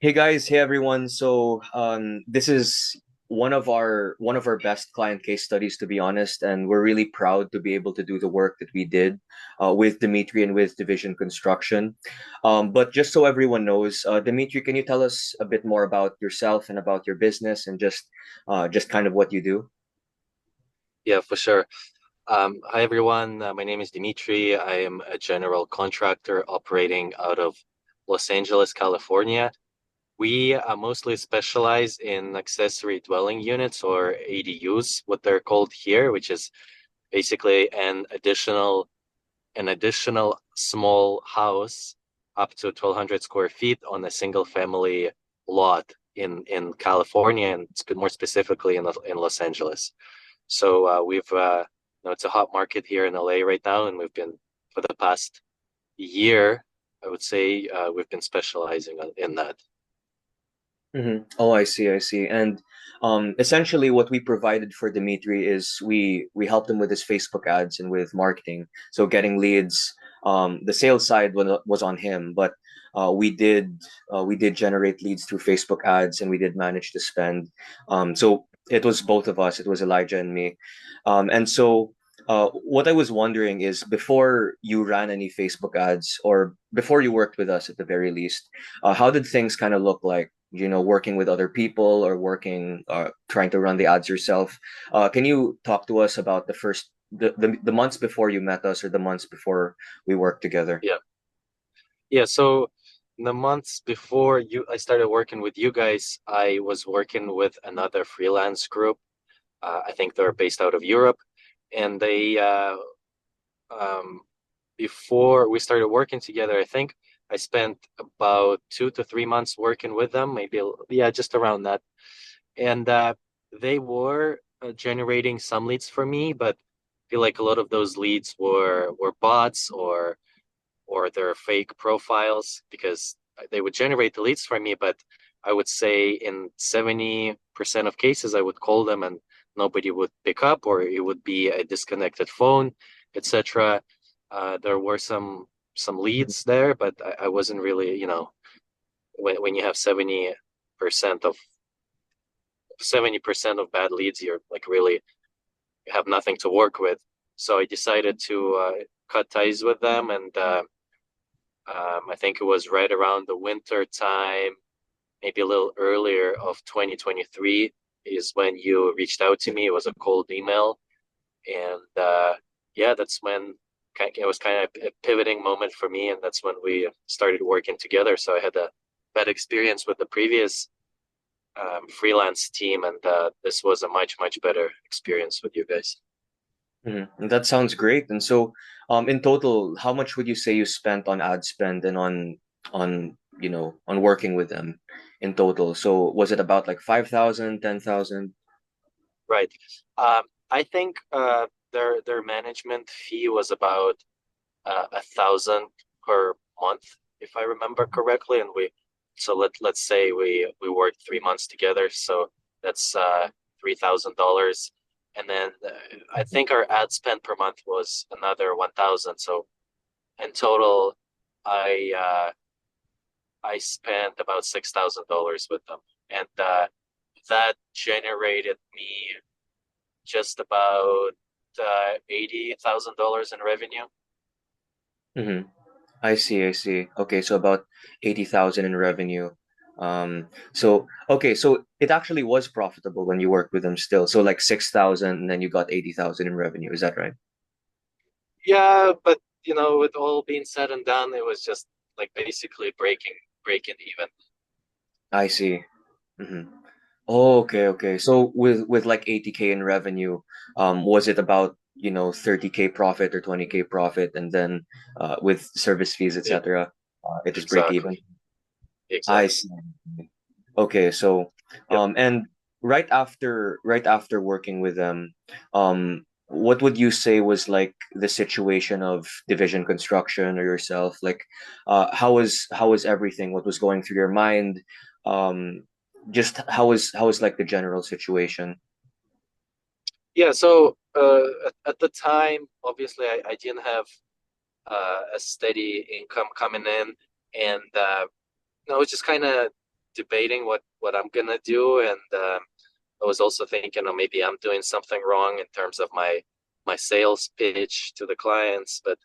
Hey guys, hey everyone. This is one of our best client case studies, to be honest, and we're really proud to be able to do the work that we did with Dmitrii and with Division Construction. But just so everyone knows, Dmitrii, can you tell us a bit more about yourself and about your business and just kind of what you do? Yeah, for sure. Hi, everyone. My name is Dmitrii. I am a general contractor operating out of Los Angeles, California. We mostly specialize in accessory dwelling units or ADUs, what they're called here, which is basically an additional small house up to 1,200 square feet on a single family lot in California, and more specifically in Los Angeles. So it's a hot market here in LA right now, and we've been for the past year, I would say, we've been specializing in that. Oh, I see, I see. And essentially, what we provided for Dimitri is we helped him with his Facebook ads and with marketing. So getting leads, the sales side was on him, but we did generate leads through Facebook ads, and we did manage to spend. So it was both of us. It was Elijah and me. What I was wondering is, before you ran any Facebook ads, or before you worked with us at the very least, how did things kind of look like? Working with other people or trying to run the ads yourself. Can you talk to us about the months before you met us, or the months before we worked together? Yeah, yeah. So the months before I started working with you guys, I was working with another freelance group. I think they're based out of Europe, and they um, before we started working together, I think I spent about 2 to 3 months working with them, maybe yeah, just around that. And they were generating some leads for me, but I feel like a lot of those leads were bots or they're fake profiles because they would generate the leads for me, but I would say in 70% of cases I would call them and nobody would pick up, or it would be a disconnected phone, etc. There were some leads there, but I wasn't really, when you have 70% of bad leads, you're like really have nothing to work with. So I decided to cut ties with them, and I think it was right around the winter time, maybe a little earlier of 2023 is when you reached out to me. It was a cold email, and yeah, that's when it was kind of a pivoting moment for me, and that's when we started working together. So I had a bad experience with the previous freelance team, and this was a much better experience with you guys. That sounds great. And so, in total, how much would you say you spent on ad spend and on working with them in total? So was it about like 5,000, 10,000? Right. I think their management fee was about 1,000 per month, if I remember correctly. And let's say we worked 3 months together, so that's $3,000. And then I think our ad spend per month was another 1,000. So in total, I uh, I spent about $6,000 with them, and that generated me just about $80,000 in revenue. Mm-hmm. I see, I see. Okay, so about 80,000 in revenue. So it actually was profitable when you worked with them still. So like 6,000 and then you got 80,000 in revenue. Is that right? Yeah, but with all being said and done, it was just like basically breaking even. I see. Mm-hmm. Oh, okay, okay. So with like 80K in revenue, was it about, 30K profit or 20K profit, and then with service fees, Yeah, etc., it was break even? exactly. I Exactly. see. Okay, so Yep. and right after working with them, what would you say was like the situation of Division Construction or yourself? Like, how was everything? What was going through your mind? Um, just how was like the general situation? Yeah, so at the time, obviously, I didn't have a steady income coming in, and no, it's just kind of. debating what I'm gonna do, and I was also thinking, oh, maybe I'm doing something wrong in terms of my sales pitch to the clients. But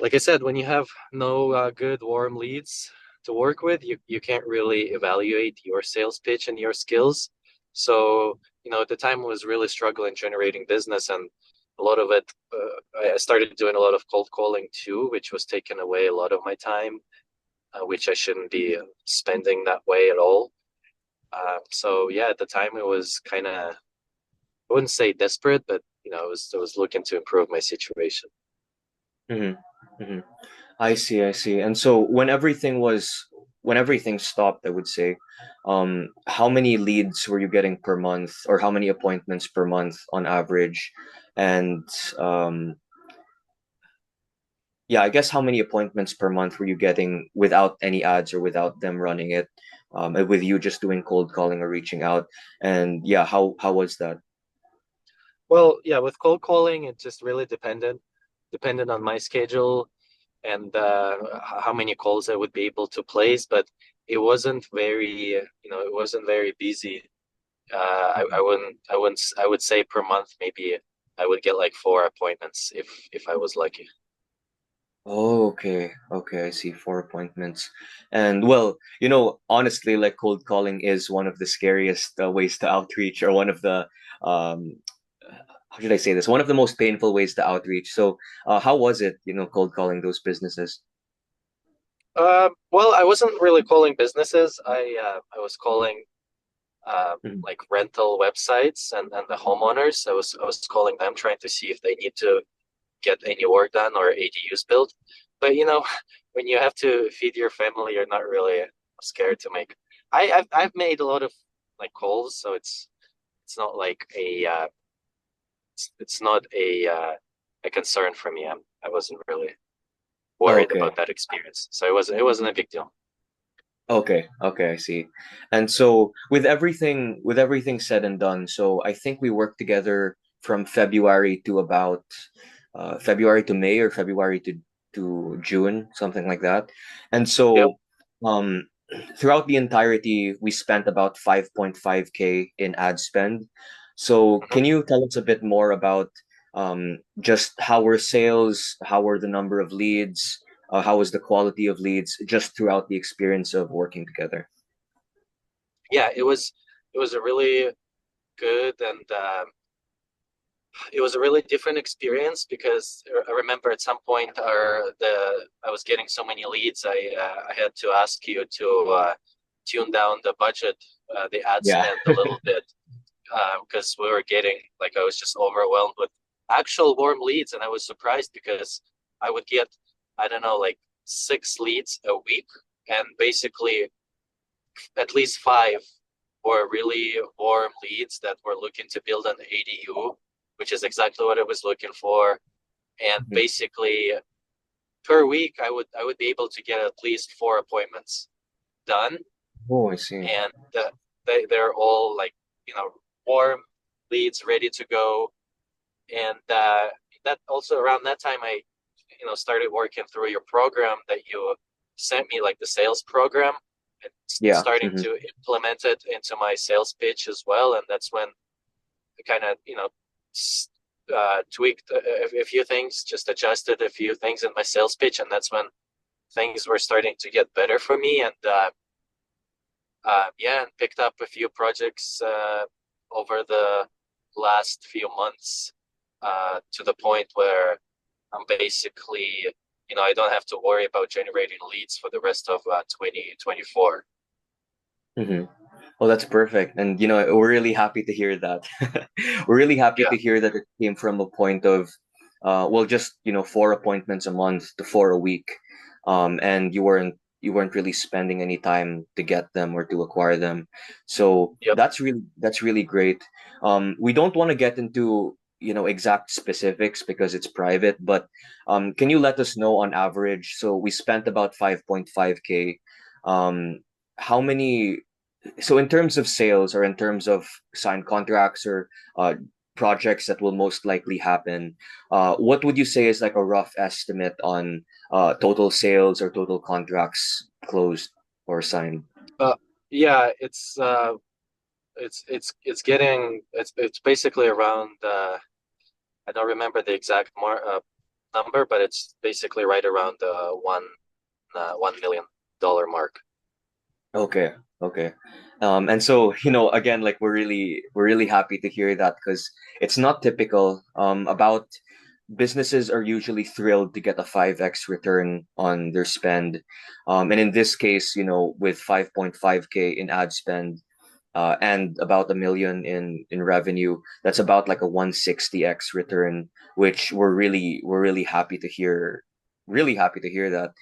like I said, when you have no good warm leads to work with, you can't really evaluate your sales pitch and your skills. So, at the time I was really struggling generating business, and a lot of it, I started doing a lot of cold calling too, which was taking away a lot of my time, which I shouldn't be spending that way at all. So yeah, at the time it was kind of, I wouldn't say desperate, but I was looking to improve my situation. Hmm. Hmm. I see, I see. And so when everything stopped, I would say, how many leads were you getting per month, or how many appointments per month on average? And um, yeah, I guess how many appointments per month were you getting without any ads or without them running it, and with you just doing cold calling or reaching out? And yeah, how was that? Well, yeah, with cold calling, it just really depended on my schedule and how many calls I would be able to place. But it wasn't very busy. I would say per month maybe I would get like 4 appointments if I was lucky. Oh, okay. Okay, I see. Four appointments. And well, honestly, like cold calling is one of the scariest ways to outreach, or one of the, um, how should I say this? One of the most painful ways to outreach. So, how was it, cold calling those businesses? Well, I wasn't really calling businesses. I was calling Mhm. like rental websites and the homeowners. I was calling them trying to see if they need to get any work done or ADUs built. But when you have to feed your family, you're not really scared to make. I've made a lot of like calls, so it's not like it's not a concern for me. I wasn't really worried Okay. about that experience, so it wasn't a big deal. Okay, okay, I see. And so with everything said and done, so I think we worked together from February to about February to May, or February to June, something like that. And Yep. so um throughout the entirety we spent about 5.5K in ad spend. So Mhm. can you tell us a bit more about just how were sales, how were the number of leads, how was the quality of leads just throughout the experience of working together? Yeah, it was a really good and it was a really different experience because I remember at some point I was getting so many leads. I had to ask you to tune down the budget, the ad Yeah. spend a little bit because we were getting like I was just overwhelmed with actual warm leads, and I was surprised because I would get, I don't know, like 6 leads a week, and basically at least 5 were really warm leads that were looking to build an ADU, which is exactly what I was looking for. And Mhm. basically per week, I would be able to get at least 4 appointments done, Oh, I see. and they're all like warm leads ready to go. And that also around that time I started working through your program that you sent me, like the sales program, and Yeah. starting Hmm. to implement it into my sales pitch as well. And that's when I kind of tweaked a few things, just adjusted a few things in my sales pitch, and that's when things were starting to get better for me. And yeah, and picked up a few projects over the last few months to the point where I'm basically, I don't have to worry about generating leads for the rest of 2024. Hmm. Well, that's perfect. And, we're really happy to hear that. We're really happy Yeah, to hear that it came from a point of, well, just, four appointments a month to four a week. And you weren't really spending any time to get them or to acquire them. So yep. that's really great. We don't want to get into, exact specifics because it's private, but can you let us know on average? So we spent about 5.5K. Um, how many so in terms of sales, or in terms of signed contracts, or uh, projects that will most likely happen, what would you say is like a rough estimate on total sales or total contracts closed or signed? Uh, yeah, it's getting it's basically around I don't remember the exact number, but it's basically right around the $1 million mark. Okay, okay. And so, again, like we're really happy to hear that because it's not typical. About businesses are usually thrilled to get a 5x return on their spend. And in this case, with 5.5K in ad spend, and about 1 million in revenue, that's about like a 160x return, which we're really happy to hear, really happy to hear that.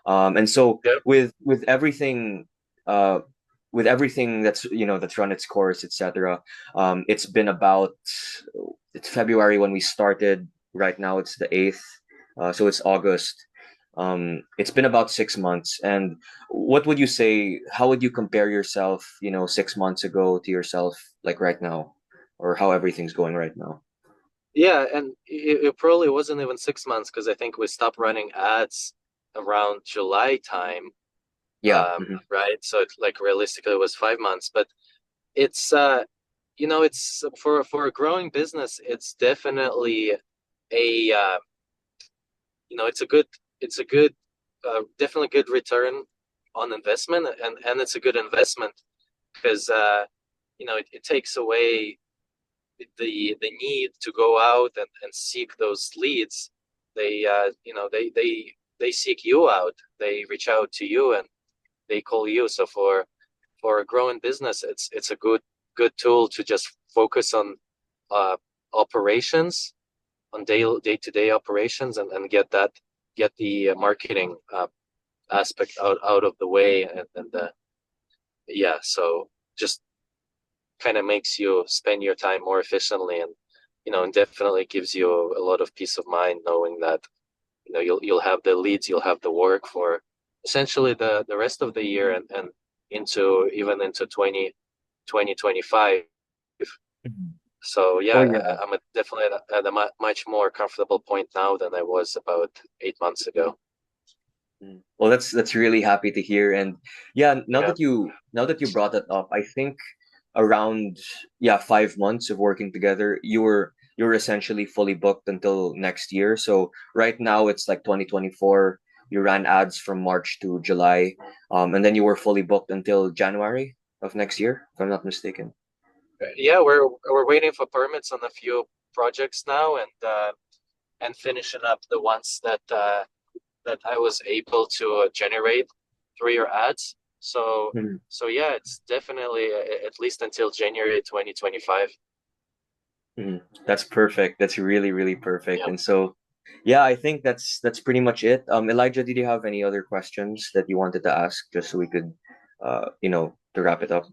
And so Yep. with everything, uh with everything that's run its course, etc. It's February when we started. Right now it's the 8th, so it's August. It's been about 6 months. And what would you say, how would you compare yourself, 6 months ago to yourself like right now, or how everything's going right now? Yeah, and it probably wasn't even 6 months because I think we stopped running ads around July time. Yeah. Hmm. Right? So it, like realistically it was 5 months, but it's it's for a growing business, it's definitely a it's a good definitely good return on investment, and it's a good investment because it takes away the need to go out and seek those leads. They seek you out, they reach out to you, and they call you. So for a growing business, it's a good tool to just focus on uh, operations, on day-to-day operations, and get the marketing aspect out of the way, and yeah, so just kind of makes you spend your time more efficiently, and definitely gives you a lot of peace of mind knowing that you'll have the leads, you'll have the work for essentially the rest of the year, and into even into 2025. Mhm. So yeah, Oh yeah. I'm definitely at a much more comfortable point now than I was about 8 months ago. Mm. Well, that's really happy to hear. And yeah, now Yeah. that you brought that up, I think around, yeah, 5 months of working together, you're essentially fully booked until next year. So right now it's like 2024. You ran ads from March to July, and then you were fully booked until January of next year, if I'm not mistaken. Yeah, we're waiting for permits on a few projects now, and finishing up the ones that I was able to generate through your ads. So Mhm. so yeah, it's definitely at least until January 2025. Mhm. That's perfect. That's really, really perfect. Yeah. And so, yeah, I think that's pretty much it. Elijah, did you have any other questions that you wanted to ask, just so we could, to wrap it up?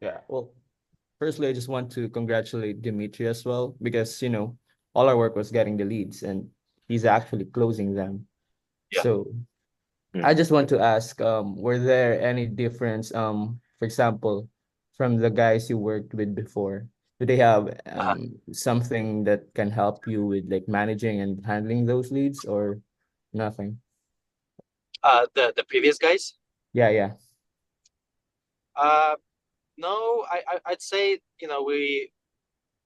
Yeah. Well, firstly, I just want to congratulate Dimitri as well because, all our work was getting the leads and he's actually closing them. Yeah. So Mm. I just want to ask, were there any difference, for example, from the guys you worked with before? Do they have Uh, something that can help you with like managing and handling those leads or nothing? the previous guys? Yeah, yeah. Uh, no, I'd say,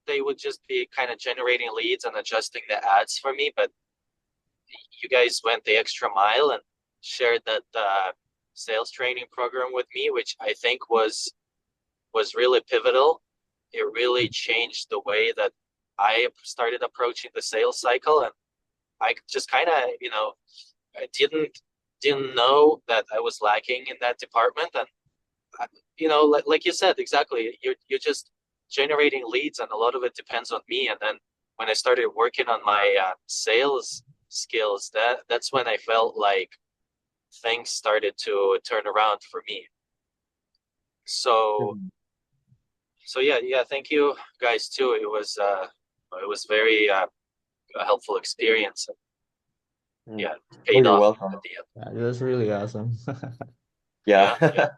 they would just be kind of generating leads and adjusting the ads for me, but you guys went the extra mile and shared that sales training program with me, which I think was really pivotal. It really changed the way that I started approaching the sales cycle, and I just kind of, I didn't know that I was lacking in that department, and like you said, exactly, you're just generating leads, and a lot of it depends on me. And then when I started working on my sales skills, that's when I felt like things started to turn around for me. So Mhm. so yeah, thank you guys too. It was very a helpful experience. Mm. Yeah, Oh, paid you're off at welcome. the end. Yeah, that was really awesome. Yeah. Yeah,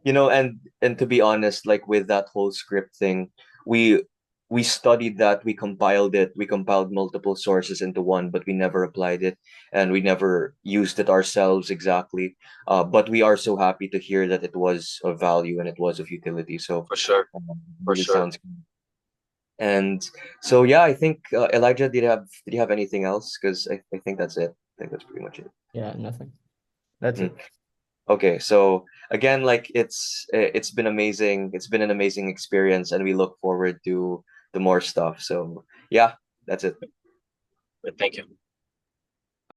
yeah, And to be honest, like with that whole script thing, we we studied that, we compiled it, we compiled multiple sources into one, but we never applied it and we never used it ourselves exactly. But we are so happy to hear that it was of value and it was of utility. So For sure, for really sure. sounds good. And so yeah, I think Elijah, did you have anything else? Because I think that's it. I think that's pretty much it. Yeah, nothing. That's Mhm. it. Okay, so again, like it's been amazing. It's been an amazing experience, and we look forward to the more stuff. So yeah, that's it. But thank you.